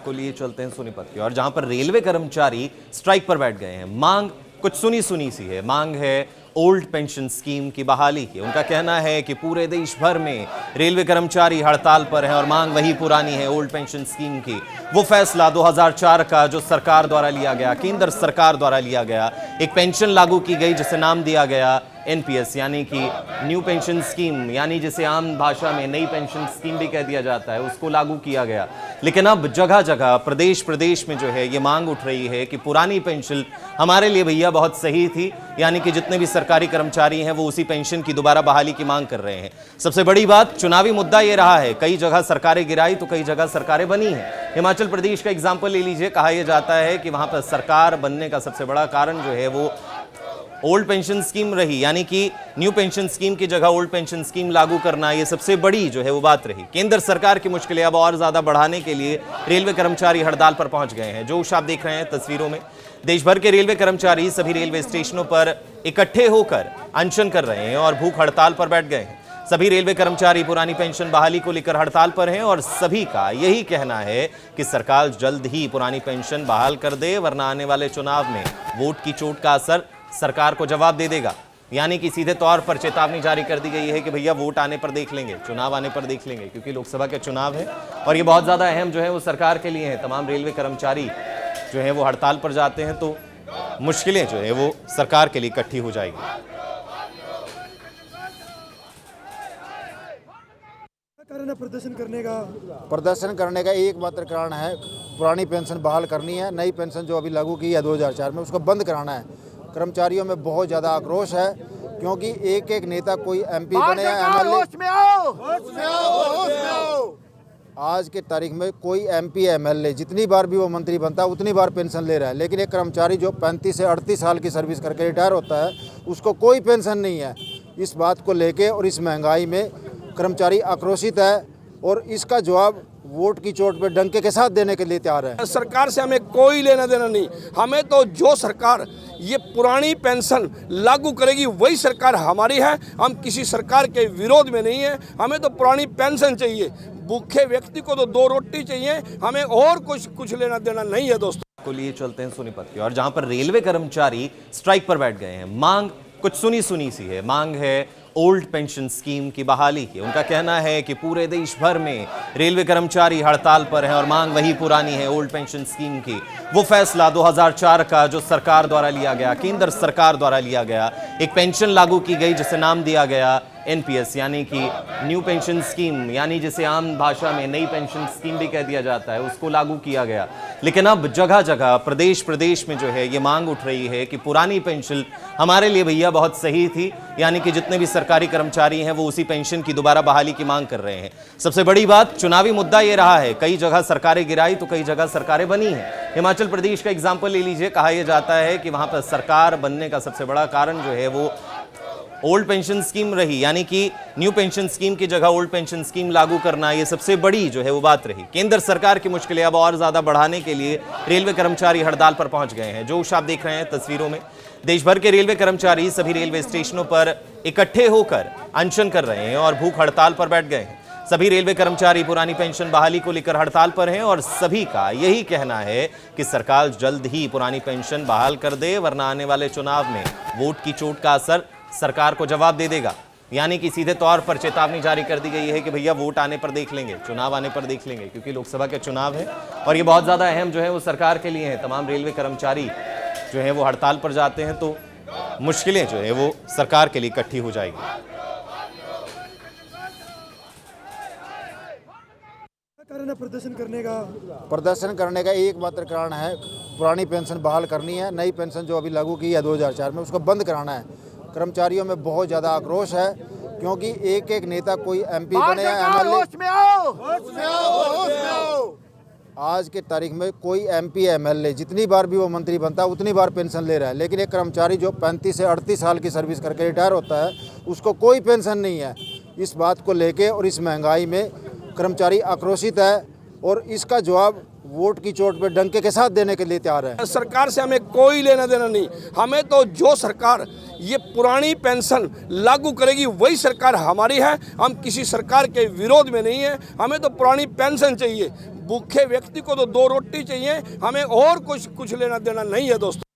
को लिए चलते हैं सोनीपत की और जहां पर रेलवे कर्मचारी स्ट्राइक पर बैठ गए हैं। मांग कुछ सुनी सुनी सी है। मांग है ओल्ड पेंशन स्कीम की बहाली की। उनका कहना है कि पूरे देश भर में रेलवे कर्मचारी हड़ताल पर हैं और मांग वही पुरानी है, ओल्ड पेंशन स्कीम की। वो फैसला 2004 का जो सरकार द्वारा लिया गया, केंद्र सरकार द्वारा लिया गया, एक पेंशन लागू की गई जिसे नाम दिया गया एनपीएस यानी कि न्यू पेंशन स्कीम, यानी जिसे आम भाषा में नई पेंशन स्कीम भी कह दिया जाता है, उसको लागू किया गया। लेकिन अब जगह जगह प्रदेश में जो है ये मांग उठ रही है कि पुरानी पेंशन हमारे लिए भैया बहुत सही थी, यानी कि जितने भी सरकारी कर्मचारी हैं वो उसी पेंशन की दोबारा बहाली की मांग कर रहे हैं। सबसे बड़ी बात, चुनावी मुद्दा ये रहा है, कई जगह सरकारें गिराई तो कई जगह सरकारें बनी हैं। हिमाचल प्रदेश का एग्जाम्पल ले लीजिए। कहा यह जाता है कि वहां पर सरकार बनने का सबसे बड़ा कारण जो है वो ओल्ड पेंशन स्कीम रही, यानी कि न्यू पेंशन स्कीम की जगह ओल्ड पेंशन स्कीम लागू करना, ये सबसे बड़ी जो है वो बात रही। केंद्र सरकार की मुश्किलें अब और ज्यादा बढ़ाने के लिए रेलवे कर्मचारी हड़ताल पर पहुंच गए हैं। जो आप देख रहे हैं तस्वीरों में, देश भर के रेलवे कर्मचारी सभी रेलवे स्टेशनों पर इकट्ठे होकर अनशन कर रहे हैं और भूख हड़ताल पर बैठ गए हैं। सभी रेलवे कर्मचारी पुरानी पेंशन बहाली को लेकर हड़ताल पर हैं और सभी का यही कहना है कि सरकार जल्द ही पुरानी पेंशन बहाल कर दे, वरना आने वाले चुनाव में वोट की चोट का असर सरकार को जवाब दे देगा। यानी कि सीधे तौर पर चेतावनी जारी कर दी गई है कि भैया वोट आने पर देख लेंगे, चुनाव आने पर देख लेंगे, क्योंकि लोकसभा के चुनाव है और ये बहुत ज़्यादा अहम जो है वो सरकार के लिए है। तमाम रेलवे कर्मचारी जो है वो हड़ताल पर जाते हैं तो मुश्किलें जो है वो सरकार के लिए इकट्ठी हो जाएगी। प्रदर्शन करने का एक मात्र कारण है, पुरानी पेंशन बहाल करनी है। नई पेंशन जो अभी लागू की है 2004 में, उसको बंद कराना है। कर्मचारियों में बहुत ज़्यादा आक्रोश है, क्योंकि एक एक नेता कोई एमपी बने या एमएलए, आज के तारीख में कोई एमपी एमएलए जितनी बार भी वो मंत्री बनता है उतनी बार पेंशन ले रहा है। लेकिन एक कर्मचारी जो 35 से 38 साल की सर्विस करके रिटायर होता है, उसको कोई पेंशन नहीं है। इस बात को लेके और इस महंगाई में कर्मचारी आक्रोशित है और इसका जवाब वोट की चोट पे डंके के साथ देने के लिए तैयार है। सरकार से हमें कोई लेना देना नहीं। हमें तो जो सरकार ये पुरानी पेंशन लागू करेगी वही सरकार हमारी है। हम किसी सरकार के विरोध में नहीं है। हमें तो पुरानी पेंशन चाहिए। भूखे व्यक्ति को तो 2 रोटी चाहिए, हमें और कुछ लेना देना नहीं है दोस्तों। को लिए चलते हैं सोनीपत की और जहां पर रेलवे कर्मचारी स्ट्राइक पर बैठ गए हैं। मांग कुछ सुनी सुनी सी है। मांग है ओल्ड पेंशन स्कीम की बहाली की। उनका कहना है कि पूरे देश भर में रेलवे कर्मचारी हड़ताल पर हैं और मांग वही पुरानी है, ओल्ड पेंशन स्कीम की। वो फैसला 2004 का जो सरकार द्वारा लिया गया, केंद्र सरकार द्वारा लिया गया, एक पेंशन लागू की गई जिसे नाम दिया गया एनपीएस यानी कि न्यू पेंशन स्कीम, यानी जिसे आम भाषा में नई पेंशन स्कीम भी कह दिया जाता है, उसको लागू किया गया। लेकिन अब जगह जगह प्रदेश में जो है ये मांग उठ रही है कि पुरानी पेंशन हमारे लिए भैया बहुत सही थी, यानी कि जितने भी सरकारी कर्मचारी हैं वो उसी पेंशन की दोबारा बहाली की मांग कर रहे हैं। सबसे बड़ी बात, चुनावी मुद्दा ये रहा है, कई जगह सरकारें गिराई तो कई जगह सरकारें बनी हैं। हिमाचल प्रदेश का एग्जाम्पल ले लीजिए। कहा यह जाता है कि वहां पर सरकार बनने का सबसे बड़ा कारण जो है वो ओल्ड पेंशन स्कीम रही, यानी कि न्यू पेंशन स्कीम की जगह ओल्ड पेंशन स्कीम लागू करना, ये सबसे बड़ी जो है वो बात रही। केंद्र सरकार की मुश्किलें अब और ज्यादा बढ़ाने के लिए रेलवे कर्मचारी हड़ताल पर पहुंच गए हैं। जो आप देख रहे हैं तस्वीरों में, देश भर के रेलवे कर्मचारी सभी रेलवे स्टेशनों पर इकट्ठे होकर अनशन कर रहे हैं और भूख हड़ताल पर बैठ गए हैं। सभी रेलवे कर्मचारी पुरानी पेंशन बहाली को लेकर हड़ताल पर हैं और सभी का यही कहना है कि सरकार जल्द ही पुरानी पेंशन बहाल कर दे, वरना आने वाले चुनाव में वोट की चोट का असर सरकार को जवाब दे देगा। यानी कि सीधे तौर पर चेतावनी जारी कर दी गई है कि भैया वोट आने पर देख लेंगे, चुनाव आने पर देख लेंगे, क्योंकि लोकसभा के चुनाव है और ये बहुत ज़्यादा अहम जो है वो सरकार के लिए है। तमाम रेलवे कर्मचारी जो है वो हड़ताल पर जाते हैं तो मुश्किलें जो है वो सरकार के लिए इकट्ठी हो जाएगी। प्रदर्शन करने का एक मात्र कारण है, पुरानी पेंशन बहाल करनी है। नई पेंशन जो अभी लागू की है 2004 में, उसको बंद कराना है। कर्मचारियों में बहुत ज़्यादा आक्रोश है, क्योंकि एक एक नेता कोई एमपी बने या एमएलए, आज के तारीख में कोई एमपी एमएलए जितनी बार भी वो मंत्री बनता है उतनी बार पेंशन ले रहा है। लेकिन एक कर्मचारी जो 35 से 38 साल की सर्विस करके रिटायर होता है, उसको कोई पेंशन नहीं है। इस बात को लेके और इस महंगाई में कर्मचारी आक्रोशित है और इसका जवाब वोट की चोट पे डंके के साथ देने के लिए तैयार है। सरकार से हमें कोई लेना देना नहीं। हमें तो जो सरकार ये पुरानी पेंशन लागू करेगी वही सरकार हमारी है। हम किसी सरकार के विरोध में नहीं है। हमें तो पुरानी पेंशन चाहिए। भूखे व्यक्ति को तो 2 रोटी चाहिए, हमें और कुछ लेना देना नहीं है दोस्तों।